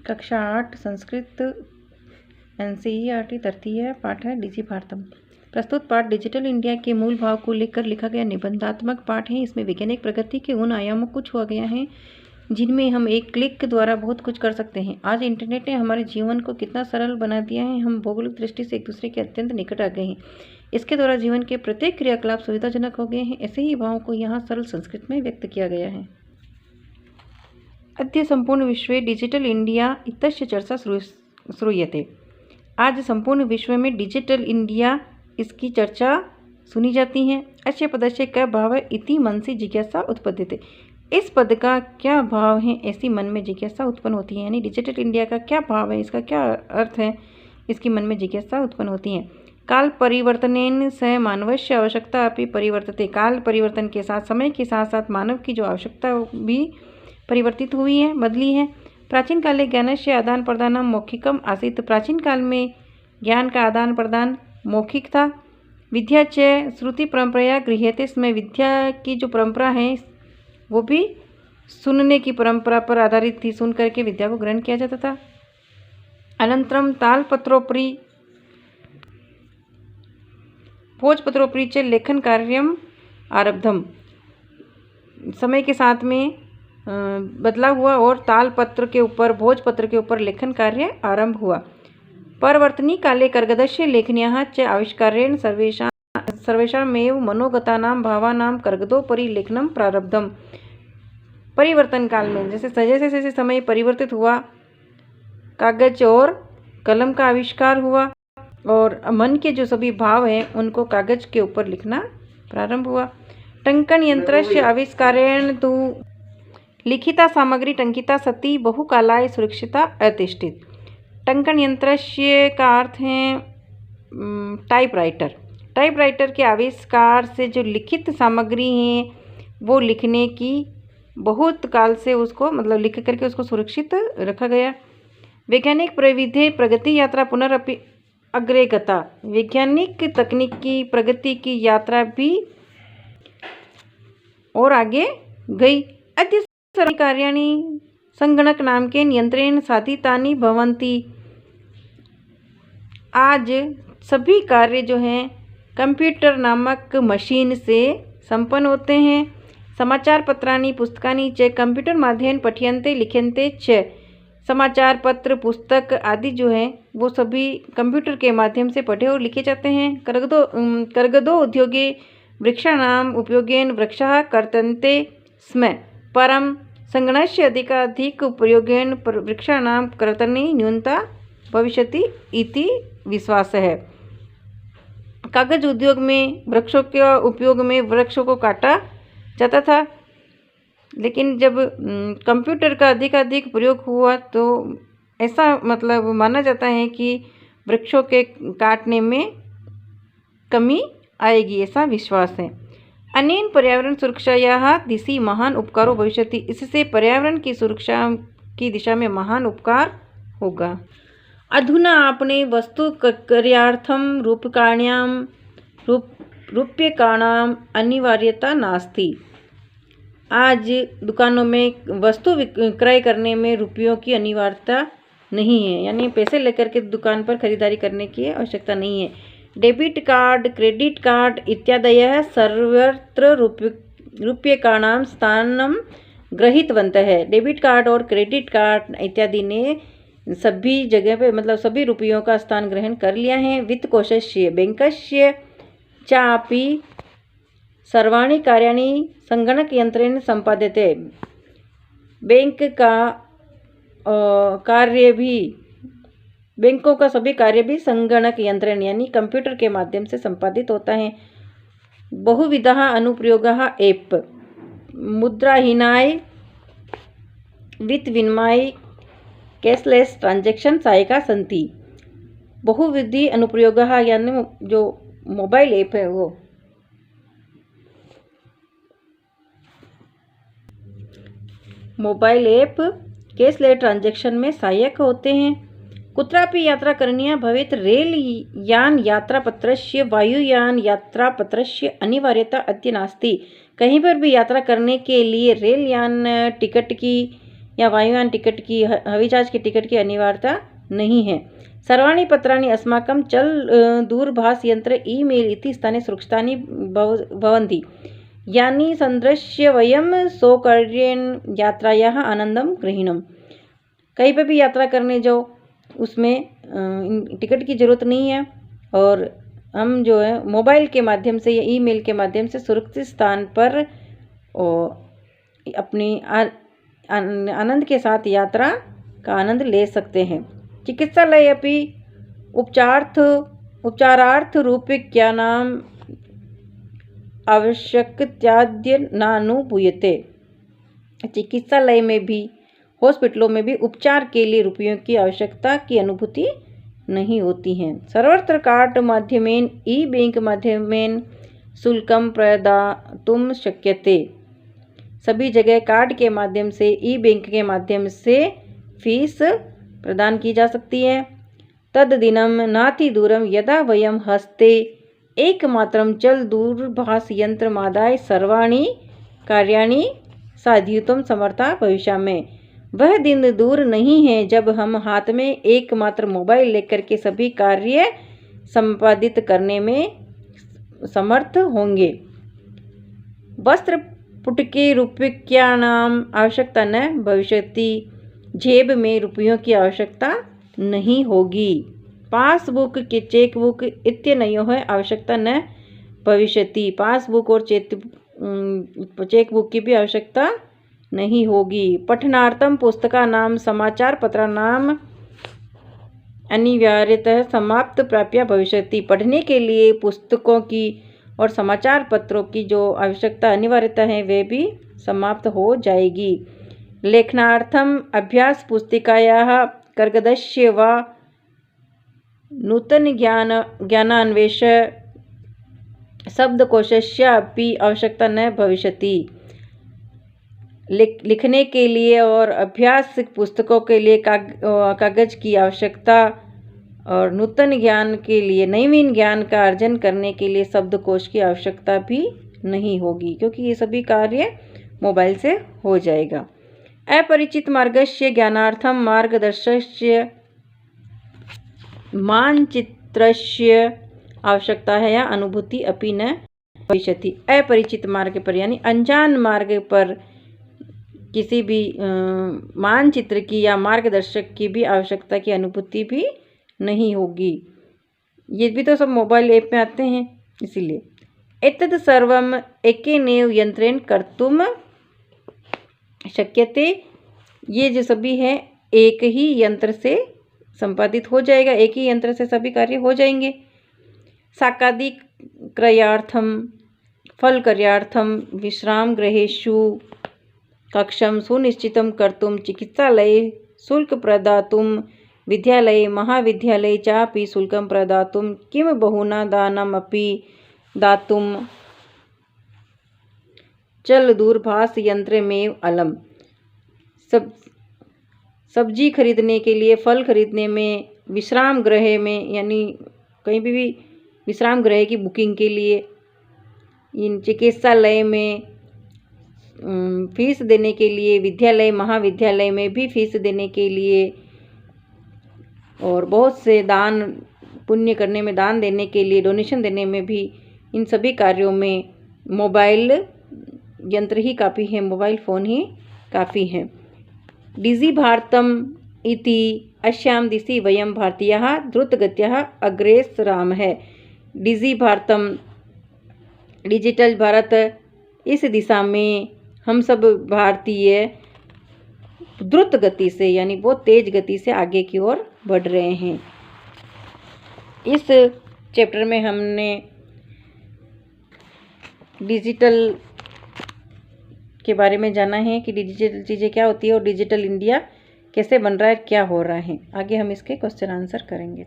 कक्षा 8 संस्कृत NCERT तृतीय पाठ है डिजी भारतम। प्रस्तुत पाठ डिजिटल इंडिया के मूल भाव को लेकर लिखा गया निबंधात्मक पाठ है। इसमें वैज्ञानिक प्रगति के उन आयामों को छुआ गया है जिनमें हम एक क्लिक के द्वारा बहुत कुछ कर सकते हैं। आज इंटरनेट ने हमारे जीवन को कितना सरल बना दिया है। हम भौगोलिक दृष्टि से एक दूसरे के अत्यंत निकट आ गए हैं। इसके द्वारा जीवन के प्रत्येक क्रियाकलाप सुविधाजनक हो गए हैं। ऐसे ही भावों को यहाँ सरल संस्कृत में व्यक्त किया गया है। अद्य संपूर्ण विश्वे डिजिटल इंडिया इत्यस्य चर्चा श्रूयते। आज संपूर्ण विश्व में डिजिटल इंडिया इसकी चर्चा सुनी जाती है। अस्य पदस्य क्या भाव है इति मनसि जिज्ञासा उत्पद्यते। इस पद का क्या भाव है ऐसी मन में जिज्ञासा उत्पन्न होती है। यानी डिजिटल इंडिया का क्या भाव है, इसका क्या अर्थ है, इसकी मन में जिज्ञासा उत्पन्न होती है। काल परिवर्तनेन सह मानवस्य आवश्यकता अपि परिवर्तते। काल परिवर्तन के साथ, समय के साथ साथ मानव की जो आवश्यकता भी परिवर्तित हुई है, बदली है। प्राचीन काले ज्ञानस्य आदान प्रदान मौखिकम आसीत्। प्राचीन काल में ज्ञान का आदान प्रदान मौखिक था। विद्या च श्रुति परंपरा गृह्यते। इसमें विद्या की जो परंपरा है वो भी सुनने की परंपरा पर आधारित थी। सुन करके विद्या को ग्रहण किया जाता था। अनंतरम तालपत्रोपरि भोजपत्रोपरि च लेखन कार्यम आरब्धम। समय के साथ में बदलाव हुआ और तालपत्र के ऊपर, भोजपत्र के ऊपर लेखन कार्य आरंभ हुआ। परवर्तनी काले कर्गदस्य लेखन्याः च आविष्कारेण सर्वेषामेव मनोगतानां भावानां कर्गदोपरि लेखनं प्रारब्धम। परिवर्तन काल में जैसे जैसे समय परिवर्तित हुआ, कागज और कलम का आविष्कार हुआ और मन के जो सभी भाव हैं उनको कागज के ऊपर लिखना प्रारंभ हुआ। टंकन यंत्रस्य आविष्कारेण तो लिखिता सामग्री टंकिता सती बहुकालाय सुरक्षिता अतिष्ठित। टंकन यंत्रस्य का अर्थ है टाइपराइटर। टाइपराइटर के आविष्कार से जो लिखित सामग्री है वो लिखने की बहुत काल से उसको लिख करके उसको सुरक्षित रखा गया। वैज्ञानिक प्रविधि प्रगति यात्रा पुनरअपि अग्रे गता। वैज्ञानिक तकनीक की प्रगति की यात्रा भी और आगे गई। अद्य सर्वाणि कार्याणि संगणक नामकेन यंत्रेण साधितानि भवन्ति। आज सभी कार्य जो हैं कंप्यूटर नामक मशीन से संपन्न होते हैं। समाचार पत्राणि पुस्तकानि च कंप्यूटर माध्यमेन पठ्यन्ते लिख्यन्ते च। समाचार पत्र, पुस्तक आदि जो हैं वो सभी कंप्यूटर के माध्यम से पढ़े और लिखे जाते हैं। कर्गदो उद्योगे वृक्षाणाम उपयोगेन वृक्षाः कर्तन्ते स्म। परम संगणकस्य अधिकाधिक उपयोगेन वृक्षाणां कर्तने न्यूनता भविष्यति इति विश्वास है। कागज उद्योग में वृक्षों के उपयोग में वृक्षों को काटा जाता था, लेकिन जब कंप्यूटर का अधिकाधिक प्रयोग हुआ तो ऐसा माना जाता है कि वृक्षों के काटने में कमी आएगी, ऐसा विश्वास है। अनेन पर्यावरण सुरक्षायाः दिशि महान उपकारो भविष्यति। इससे पर्यावरण की सुरक्षा की दिशा में महान उपकार होगा। अधुना आपणे वस्तु कार्यार्थम रूप्यकाणाम अनिवार्यता नास्ति। आज दुकानों में वस्तु विक्रय करने में रुपयों की अनिवार्यता नहीं है, यानी पैसे लेकर के दुकान पर खरीदारी करने की आवश्यकता नहीं है। डेबिट कार्ड, क्रेडिट कार्ड इत्यादयः सर्वत्र रूप्यकाणां स्थानं गृहीतवन्तः। डेबिट कार्ड और क्रेडिट कार्ड इत्यादि ने सभी जगह पे सभी रुपयों का स्थान ग्रहण कर लिया है। वित्तकोशस्य बैंकस्य चापि सर्वाणि कार्याणि संगणक यंत्रेण संपाद्यते। बैंक का कार्य भी, बैंकों का सभी कार्य भी संगणक यंत्रेण यानी कंप्यूटर के माध्यम से संपादित होता है। बहुविधः अनुप्रयोगः एप मुद्राहीनाय वित्त विनिमय कैशलेस ट्रांजैक्शन सहायका सन्ति। बहुविधि अनुप्रयोगः यानी जो मोबाइल ऐप है वो मोबाइल ऐप कैशलेस ट्रांजैक्शन में सहायक होते हैं। कुत्रापि यात्रा करणीया भवेत् रेल यान यात्रापत्रस्य वायुयान यात्रापत्रस्य अनिवार्यता अद्य नास्ति। कहीं पर भी यात्रा करने के लिए रेल यान टिकट की या वायुयान टिकट की हवाई जहाज की टिकट की अनिवार्यता नहीं है। सर्वाणि पत्राणि अस्माकं चल दूरभाष यंत्र ईमेल इति स्थाने सुरक्षितानि भवन्ति यानि संदृश्य वयं सौकर्येण यात्रायाः आनंदम गृहीणम्। कहीं पर भी यात्रा करने जाओ उसमें टिकट की ज़रूरत नहीं है और हम जो है मोबाइल के माध्यम से या ईमेल के माध्यम से सुरक्षित स्थान पर अपनी आनंद के साथ यात्रा का आनंद ले सकते हैं। चिकित्सालय अपि उपचारार्थ रूपक्यानाम् आवश्यकत्याद्य नानुभूयते। चिकित्सालय में भी, हॉस्पिटलों में भी उपचार के लिए रुपयों की आवश्यकता की अनुभूति नहीं होती है। सर्वत्र कार्ड माध्यमेन ई बैंक माध्यमेन शुल्कं प्रदातुं शक्यते। सभी जगह कार्ड के माध्यम से, ई बैंक के माध्यम से फीस प्रदान की जा सकती है। तद्दिनं नाति दूरं यदा वयं हस्ते एकमात्रं चल दूरभाष यंत्रमादाय सर्वाणि कार्याणि साधयितुं समर्था भविष्यामि। वह दिन दूर नहीं है जब हम हाथ में एकमात्र मोबाइल लेकर के सभी कार्य संपादित करने में समर्थ होंगे। वस्त्र पुटके रूपक्यानाम आवश्यकता न भविष्यति। जेब में रुपयों की आवश्यकता नहीं होगी। पासबुक के चेकबुक इत्यनयोः आवश्यकता न भविष्यति। पासबुक और चेकबुक की भी आवश्यकता नहीं होगी। पठनार्थम पुस्तकानां समाचारपत्राणां अनिवार्यतः समाप्त प्राप्य भविष्यति। पढ़ने के लिए पुस्तकों की और समाचार पत्रों की जो आवश्यकता अनिवार्यता है वे भी समाप्त हो जाएगी। लेखनार्थम अभ्यास पुस्तिकायाः कर्गदस्य वा नूतन ज्ञानान्वेष शब्दकोशस्य अपि आवश्यकता न भविष्यति। लिखने के लिए और अभ्यास पुस्तकों के लिए कागज की आवश्यकता और नूतन ज्ञान के लिए, नवीन ज्ञान का अर्जन करने के लिए शब्दकोश की आवश्यकता भी नहीं होगी, क्योंकि ये सभी कार्य मोबाइल से हो जाएगा। अपरिचित मार्गस्य ज्ञानार्थम मार्गदर्शस्य मानचित्रस्य आवश्यकता है या अनुभूति अपि न भविष्यति। अपरिचित मार्ग पर यानी अनजान मार्ग पर किसी भी मानचित्र की या मार्गदर्शक की भी आवश्यकता की अनुभूति भी नहीं होगी। ये भी तो सब मोबाइल ऐप में आते हैं, इसीलिए। एतद् सर्वम् एकेनैव यंत्रेण कर्तुं शक्यते। ये जो सभी है एक ही यंत्र से संपादित हो जाएगा, एक ही यंत्र से सभी कार्य हो जाएंगे। साकादि क्रयार्थम, फल क्रयार्थम, विश्राम गृहेषु कक्षं सुनिश्चितं कर्तुं, चिकित्सालये शुल्क प्रदातुं, विद्यालये महाविद्यालये चापि शुल्कं प्रदातुं, किं बहुना दानम् अपि दातुं चल दूरभाष यंत्रमेव अलम्। सब्जी खरीदने के लिए, फल खरीदने में, विश्राम गृह में यानी कहीं भी विश्राम गृह की बुकिंग के लिए, इन चिकित्सालय में फीस देने के लिए, विद्यालय महाविद्यालय में भी फीस देने के लिए, और बहुत से दान पुण्य करने में, दान देने के लिए, डोनेशन देने में भी, इन सभी कार्यों में मोबाइल यंत्र ही काफ़ी है, मोबाइल फ़ोन ही काफ़ी है। डिजी भारतम इति अस्यां दिशि वयं भारतीयाः द्रुतगत्या अग्रेसरामः है। डिजी भारतम, डिजिटल भारत, इस दिशा में हम सब भारतीय द्रुत गति से यानी बहुत तेज गति से आगे की ओर बढ़ रहे हैं। इस चैप्टर में हमने डिजिटल के बारे में जाना है कि डिजिटल चीज़ें क्या होती है और डिजिटल इंडिया कैसे बन रहा है, क्या हो रहा है। आगे हम इसके क्वेश्चन आंसर करेंगे।